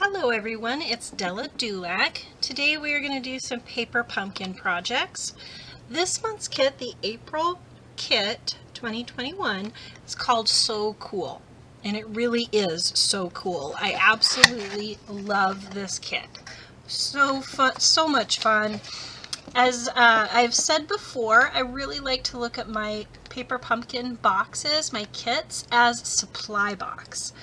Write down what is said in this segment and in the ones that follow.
Hello everyone, it's Della DuLac. Today we are going to do some paper pumpkin projects. This month's kit, the April kit 2021, is called So Cool. And it really is so cool. I absolutely love this kit. So fun, so much fun. As I've said before, I really like to look at my paper pumpkin boxes, my kits, as supply box.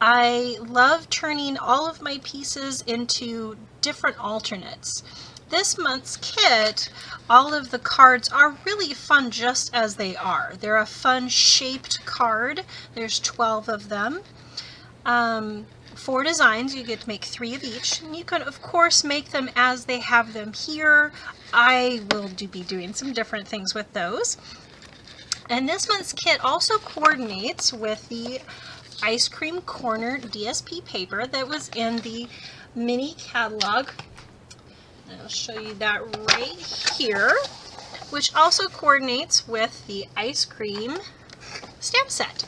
I love turning all of my pieces into different alternates. This month's kit, all of the cards are really fun just as they are. They're a fun shaped card. There's 12 of them. 4 designs, you get to make 3 of each, and you can of course make them as they have them here. I will be doing some different things with those. And this month's kit also coordinates with the ice cream corner DSP paper that was in the mini catalog. I'll show you that right here, which also coordinates with the ice cream stamp set.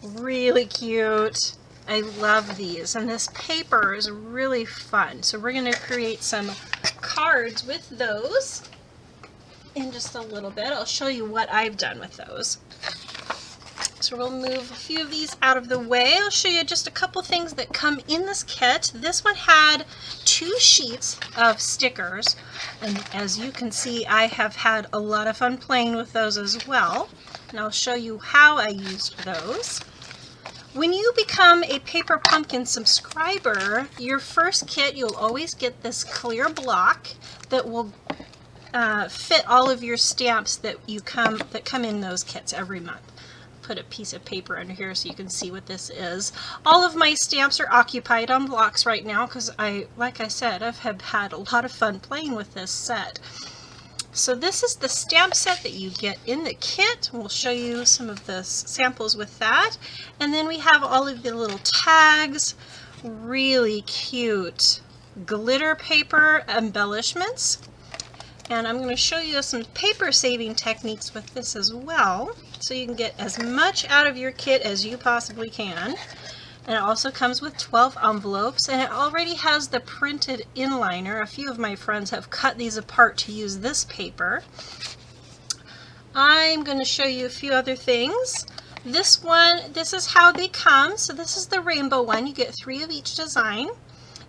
Really cute. I love these, and this paper is really fun. So we're going to create some cards with those in just a little bit. I'll show you what I've done with those. So we'll move a few of these out of the way. I'll show you just a couple things that come in this kit. This one had 2 sheets of stickers, and as you can see, I have had a lot of fun playing with those as well. And I'll show you how I used those. When you become a Paper Pumpkin subscriber, your first kit, you'll always get this clear block that will fit all of your stamps that come in those kits every month. Put a piece of paper under here so you can see what this is. All of my stamps are occupied on blocks right now because like I said, I've had a lot of fun playing with this set. So this is the stamp set that you get in the kit. We'll show you some of the samples with that. And then we have all of the little tags, really cute glitter paper embellishments. And I'm going to show you some paper saving techniques with this as well, so you can get as much out of your kit as you possibly can. And it also comes with 12 envelopes, and it already has the printed inliner. A few of my friends have cut these apart to use this paper. I'm going to show you a few other things. This one, this is how they come. So this is the rainbow one. You get 3 of each design.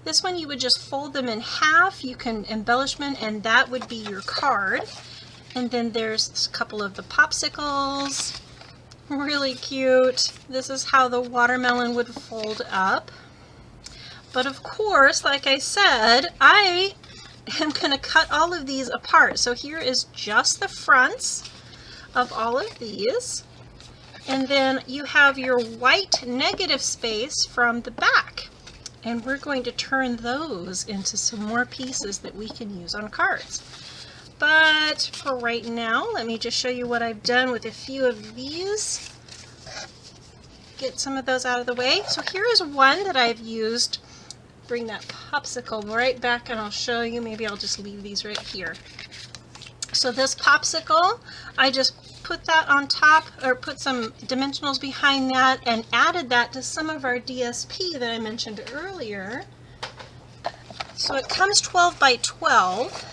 This one you would just fold them in half. You can embellishment, and that would be your card. And then there's a couple of the popsicles. Really cute. This is how the watermelon would fold up. But of course, like I said, I am going to cut all of these apart. So here is just the fronts of all of these. And then you have your white negative space from the back. And we're going to turn those into some more pieces that we can use on cards. But for right now, let me just show you what I've done with a few of these. Get some of those out of the way. So here is one that I've used. Bring that popsicle right back and I'll show you. Maybe I'll just leave these right here. So this popsicle, I just put that on top, or put some dimensionals behind that, and added that to some of our DSP that I mentioned earlier. So it comes 12 by 12.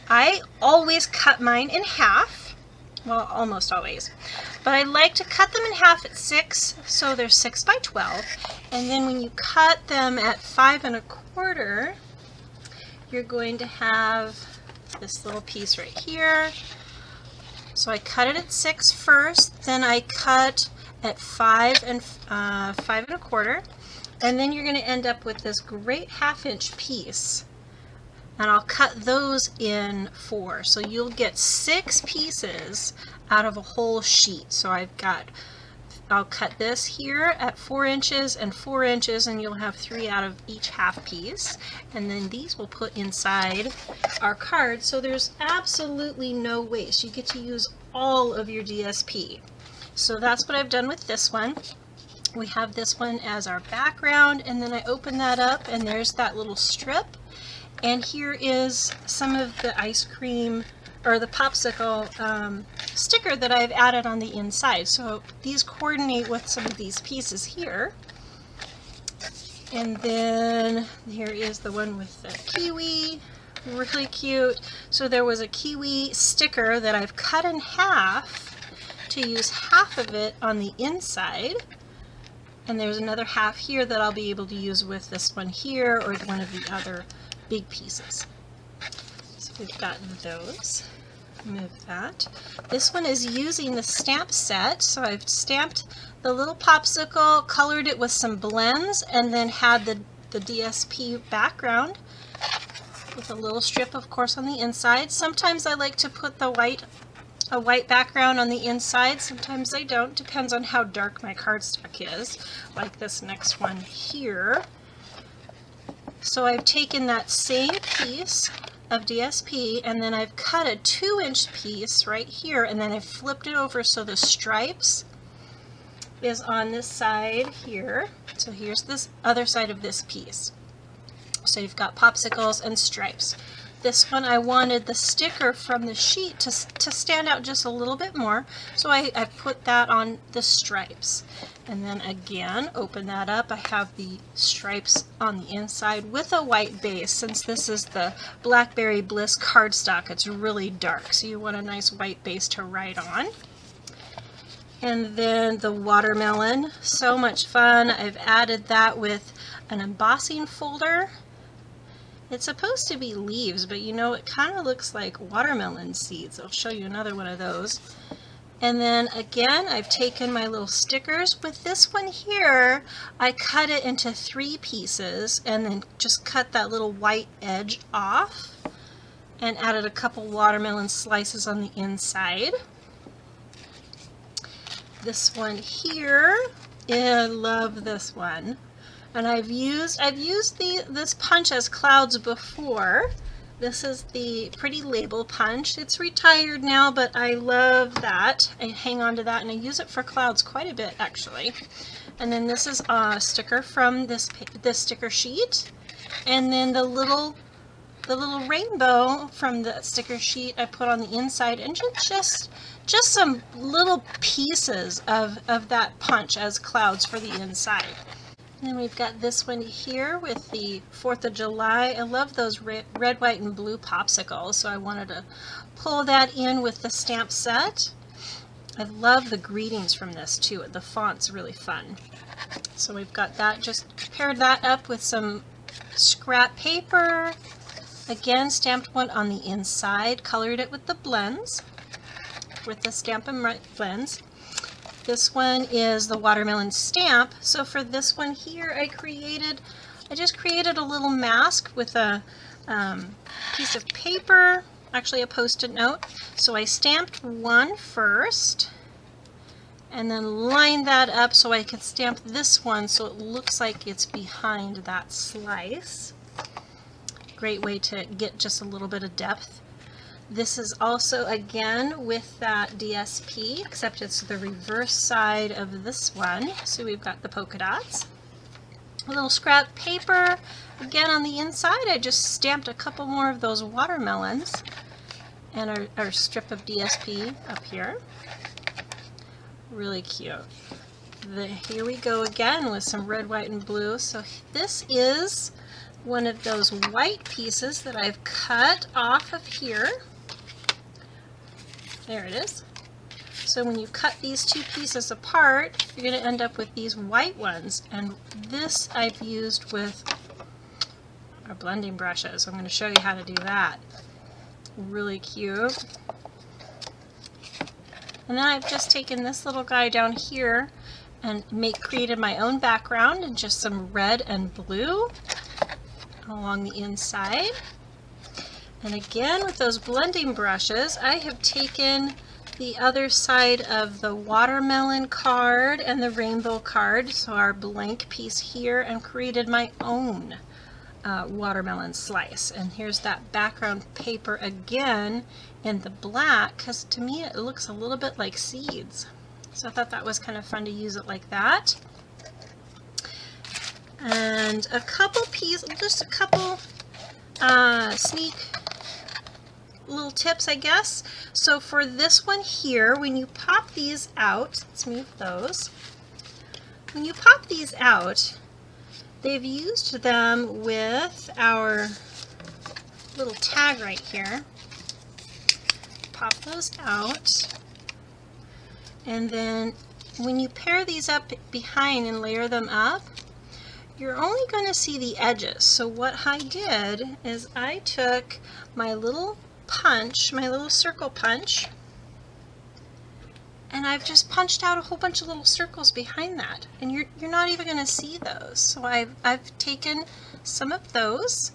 I always cut mine in half. Well, almost always. But I like to cut them in half at 6, so they're 6 by 12. And then when you cut them at 5 1/4, you're going to have this little piece right here. So I cut it at 6 first, then I cut at 5 1/4, and then you're going to end up with this great 1/2-inch piece. And I'll cut those in 4. So you'll get 6 pieces out of a whole sheet. So I'll cut this here at 4 inches and 4 inches, and you'll have 3 out of each half piece. And then these will put inside our card, so there's absolutely no waste. You get to use all of your DSP. So that's what I've done with this one. We have this one as our background, and then I open that up, and there's that little strip. And here is some of the ice cream, or the popsicle sticker that I've added on the inside. So these coordinate with some of these pieces here. And then here is the one with the kiwi, really cute. So there was a kiwi sticker that I've cut in half to use half of it on the inside. And there's another half here that I'll be able to use with this one here or one of the other big pieces. So we've got those. Move that. This one is using the stamp set, so I've stamped the little popsicle, colored it with some blends, and then had the DSP background with a little strip, of course, on the inside. Sometimes I like to put a white background on the inside, sometimes I don't, depends on how dark my cardstock is, like this next one here. So I've taken that same piece of DSP and then I've cut a 2-inch piece right here, and then I've flipped it over so the stripes is on this side here. So here's this other side of this piece. So you've got popsicles and stripes. This one I wanted the sticker from the sheet to stand out just a little bit more, so I put that on the stripes. And then again, open that up. I have the stripes on the inside with a white base. Since this is the Blackberry Bliss cardstock, it's really dark, so you want a nice white base to write on. And then the watermelon, so much fun. I've added that with an embossing folder. It's supposed to be leaves, but you know, it kind of looks like watermelon seeds. I'll show you another one of those. And then again, I've taken my little stickers. With this one here, I cut it into 3 pieces and then just cut that little white edge off and added a couple watermelon slices on the inside. This one here, I love this one. And I've used this punch as clouds before. This is the Pretty Label punch. It's retired now, but I love that. I hang on to that and I use it for clouds quite a bit actually. And then this is a sticker from this sticker sheet. And then the little rainbow from the sticker sheet I put on the inside, and just some little pieces of that punch as clouds for the inside. And then we've got this one here with the 4th of July. I love those red, white, and blue popsicles, so I wanted to pull that in with the stamp set. I love the greetings from this too. The font's really fun. So we've got that, just paired that up with some scrap paper. Again, stamped one on the inside, colored it with the blends, with the Stampin' Up blends. This one is the watermelon stamp. So for this one here, I just created a little mask with a piece of paper, actually a Post-it note. So I stamped one first and then lined that up so I could stamp this one so it looks like it's behind that slice. Great way to get just a little bit of depth. This is also, again, with that DSP, except it's the reverse side of this one. So we've got the polka dots. A little scrap paper. Again, on the inside, I just stamped a couple more of those watermelons. And our strip of DSP up here. Really cute. Here we go again with some red, white, and blue. So this is one of those white pieces that I've cut off of here. There it is. So when you cut these 2 pieces apart, you're going to end up with these white ones. And this I've used with our blending brushes. I'm going to show you how to do that. Really cute. And then I've just taken this little guy down here and created my own background and just some red and blue along the inside. And again, with those blending brushes, I have taken the other side of the watermelon card and the rainbow card, so our blank piece here, and created my own watermelon slice. And here's that background paper again in the black, because to me it looks a little bit like seeds. So I thought that was kind of fun to use it like that. And a couple pieces, just a couple sneak little tips, I guess. So for this one here, when you pop these out, let's move those. When you pop these out, they've used them with our little tag right here. Pop those out, and then when you pair these up behind and layer them up, you're only going to see the edges. So what I did is I took my little punch, my little circle punch, and I've just punched out a whole bunch of little circles behind that, and you're not even going to see those. So I've taken some of those,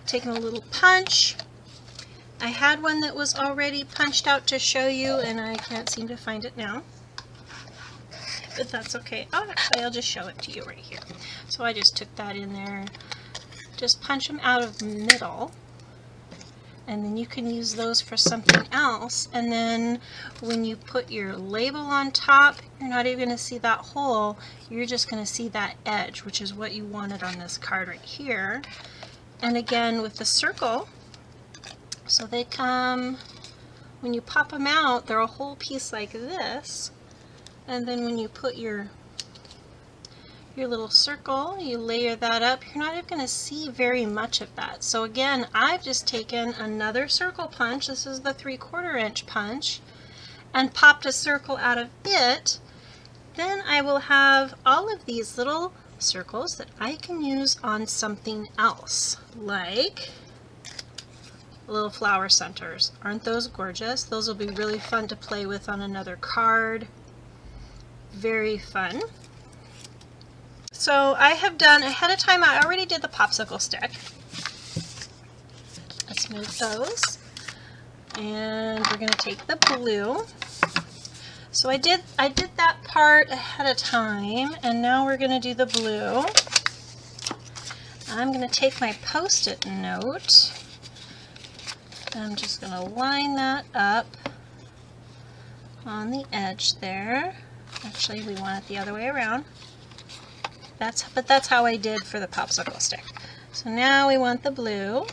taken a little punch. I had one that was already punched out to show you, and I can't seem to find it now, but that's okay. Oh, actually, I'll just show it to you right here. So I just took that in there, just punch them out of the middle, and then you can use those for something else. And then when you put your label on top, you're not even going to see that hole, you're just going to see that edge, which is what you wanted on this card right here. And again with the circle, so they come, when you pop them out, they're a whole piece like this, and then when you put your little circle, you layer that up, you're not even going to see very much of that. So again, I've just taken another circle punch, this is the 3/4 inch punch, and popped a circle out of it. Then I will have all of these little circles that I can use on something else, like little flower centers. Aren't those gorgeous? Those will be really fun to play with on another card. Very fun. So I have done ahead of time, I already did the popsicle stick. Let's move those. And we're going to take the blue. So I did that part ahead of time, and now we're going to do the blue. I'm going to take my Post-it note. I'm just going to line that up on the edge there. Actually, we want it the other way around. But that's how I did for the popsicle stick. So now we want the blue.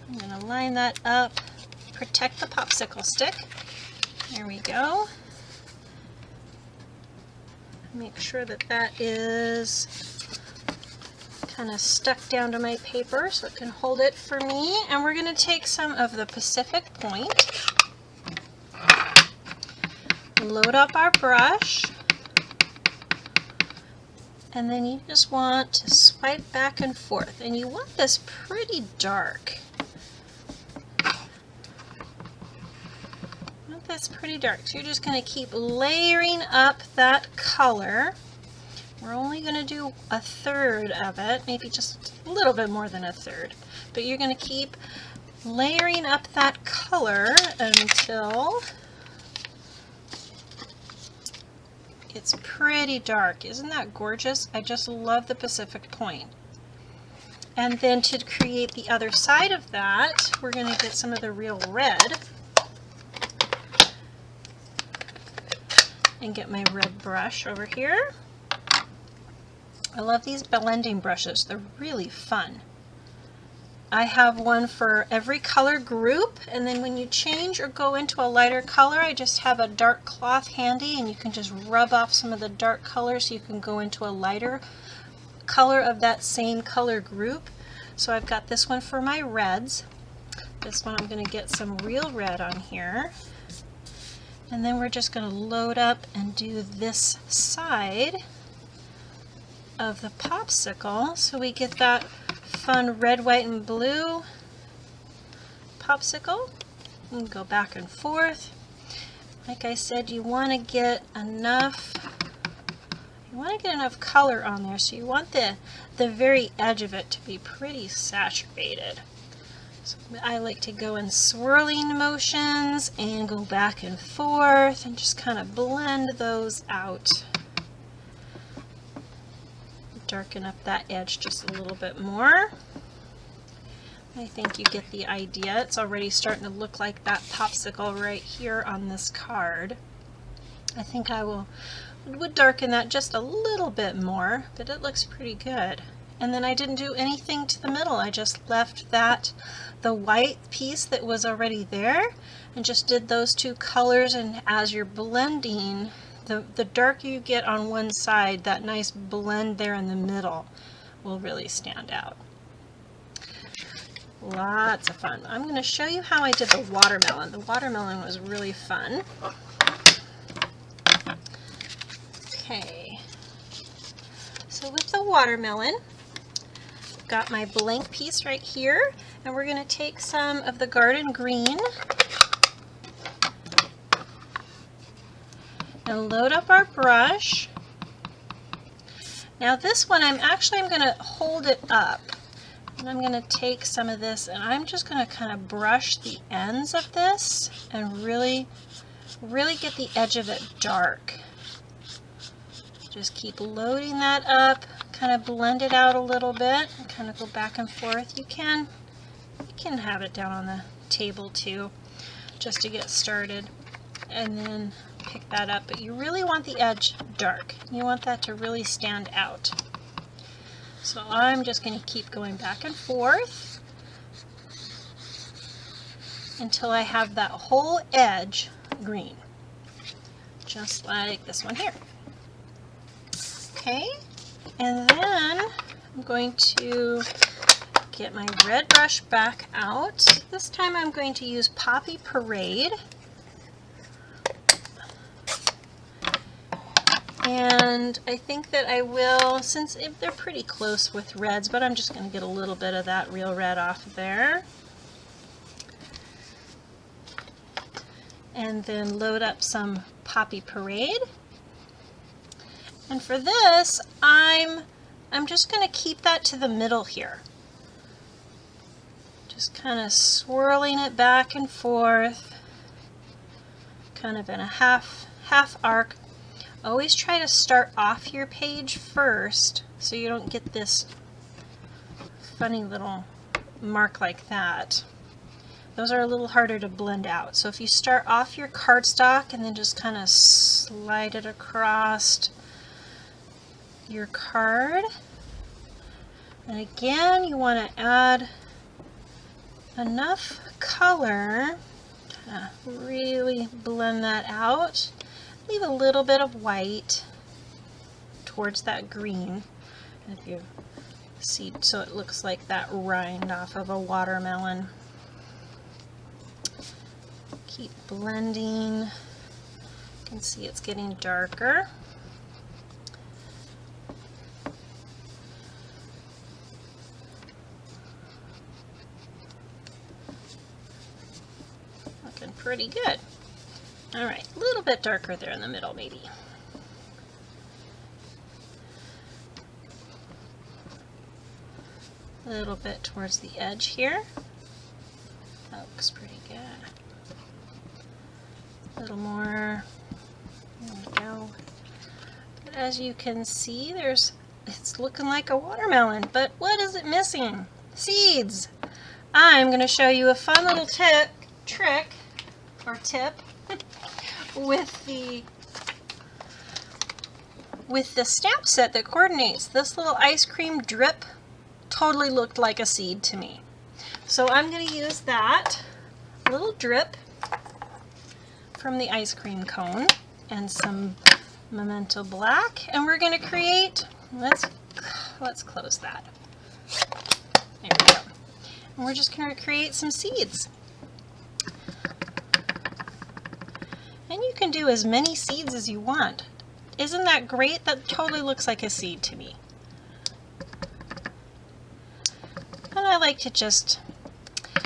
I'm going to line that up, protect the popsicle stick. There we go. Make sure that that is kind of stuck down to my paper so it can hold it for me. And we're going to take some of the Pacific Point, load up our brush, and then you just want to swipe back and forth, and you want this pretty dark. That's pretty dark. So you're just going to keep layering up that color. We're only going to do 1/3 of it, maybe just a little bit more than 1/3. But you're going to keep layering up that color until it's pretty dark. Isn't that gorgeous? I just love the Pacific Point. And then to create the other side of that, we're going to get some of the real red. And get my red brush over here. I love these blending brushes. They're really fun. I have one for every color group, and then when you change or go into a lighter color, I just have a dark cloth handy, and you can just rub off some of the dark colors so you can go into a lighter color of that same color group. So I've got this one for my reds. This one I'm going to get some real red on here. And then we're just going to load up and do this side of the popsicle so we get that fun red, white, and blue popsicle. And go back and forth. Like I said, you want to get enough color on there, so you want the very edge of it to be pretty saturated. So I like to go in swirling motions and go back and forth and just kind of blend those out. Darken up that edge just a little bit more. I think you get the idea. It's already starting to look like that popsicle right here on this card. I think I would darken that just a little bit more, but it looks pretty good. And then I didn't do anything to the middle. I just left the white piece that was already there and just did those two colors, and as you're blending, the darker you get on one side, that nice blend there in the middle will really stand out. Lots of fun. I'm going to show you how I did the watermelon. The watermelon was really fun. Okay, so with the watermelon, I've got my blank piece right here, and we're going to take some of the garden green and load up our brush. Now this one, I'm going to hold it up, and I'm going to take some of this, and I'm just going to kind of brush the ends of this and really get the edge of it dark. Just keep loading that up, kind of blend it out a little bit, and kind of go back and forth. You can have it down on the table too, just to get started, and then pick that up. But you really want the edge dark. You want that to really stand out. So I'm just going to keep going back and forth until I have that whole edge green, just like this one here. Okay, and then I'm going to get my red brush back out. This time I'm going to use Poppy Parade. And I think that I will, since they're pretty close with reds, but I'm just going to get a little bit of that real red off of there. And then load up some Poppy Parade. And for this, I'm just going to keep that to the middle here. Just kind of swirling it back and forth, kind of in a half arc. Always try to start off your page first so you don't get this funny little mark like that. Those are a little harder to blend out. So if you start off your cardstock and then just kind of slide it across your card, and again you want to add enough color to really blend that out. Leave a little bit of white towards that green, if you see, so it looks like that rind off of a watermelon. Keep blending. You can see it's getting darker. Looking pretty good. All right, a little bit darker there in the middle maybe. A little bit towards the edge here. That looks pretty good. A little more. There we go. But as you can see, it's looking like a watermelon, but what is it missing? Seeds! I'm going to show you a fun little tip with the stamp set that coordinates. This little ice cream drip totally looked like a seed to me. So I'm going to use that little drip from the ice cream cone and some Memento Black, and we're going to create, let's close that. There we go. And we're just going to create some seeds. And you can do as many seeds as you want. Isn't that great? That totally looks like a seed to me. And I like to just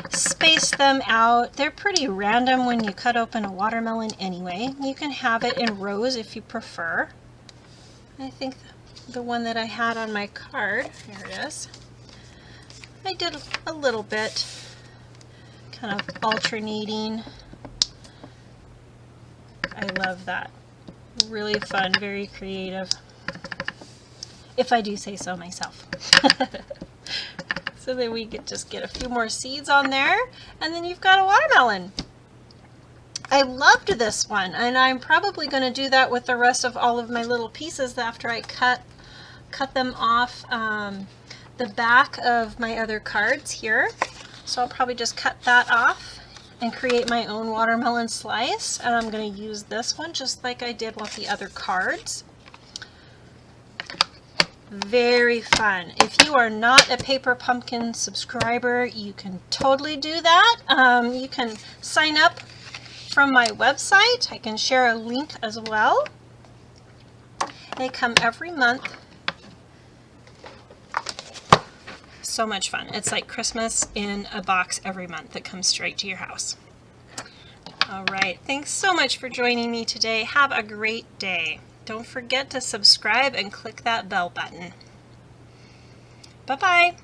space them out. They're pretty random when you cut open a watermelon anyway. You can have it in rows if you prefer. I think the one that I had on my card, here it is, I did a little bit, kind of alternating. I love that. Really fun, very creative, if I do say so myself. So then we just get a few more seeds on there, and then you've got a watermelon. I loved this one, and I'm probably going to do that with the rest of all of my little pieces after I cut them off the back of my other cards here. So I'll probably just cut that off and create my own watermelon slice, and I'm going to use this one just like I did with the other cards. Very fun. If you are not a Paper Pumpkin subscriber, you can totally do that. You can sign up from my website. I can share a link as well. They come every month. So much fun. It's like Christmas in a box every month that comes straight to your house. All right, thanks so much for joining me today. Have a great day. Don't forget to subscribe and click that bell button. Bye-bye.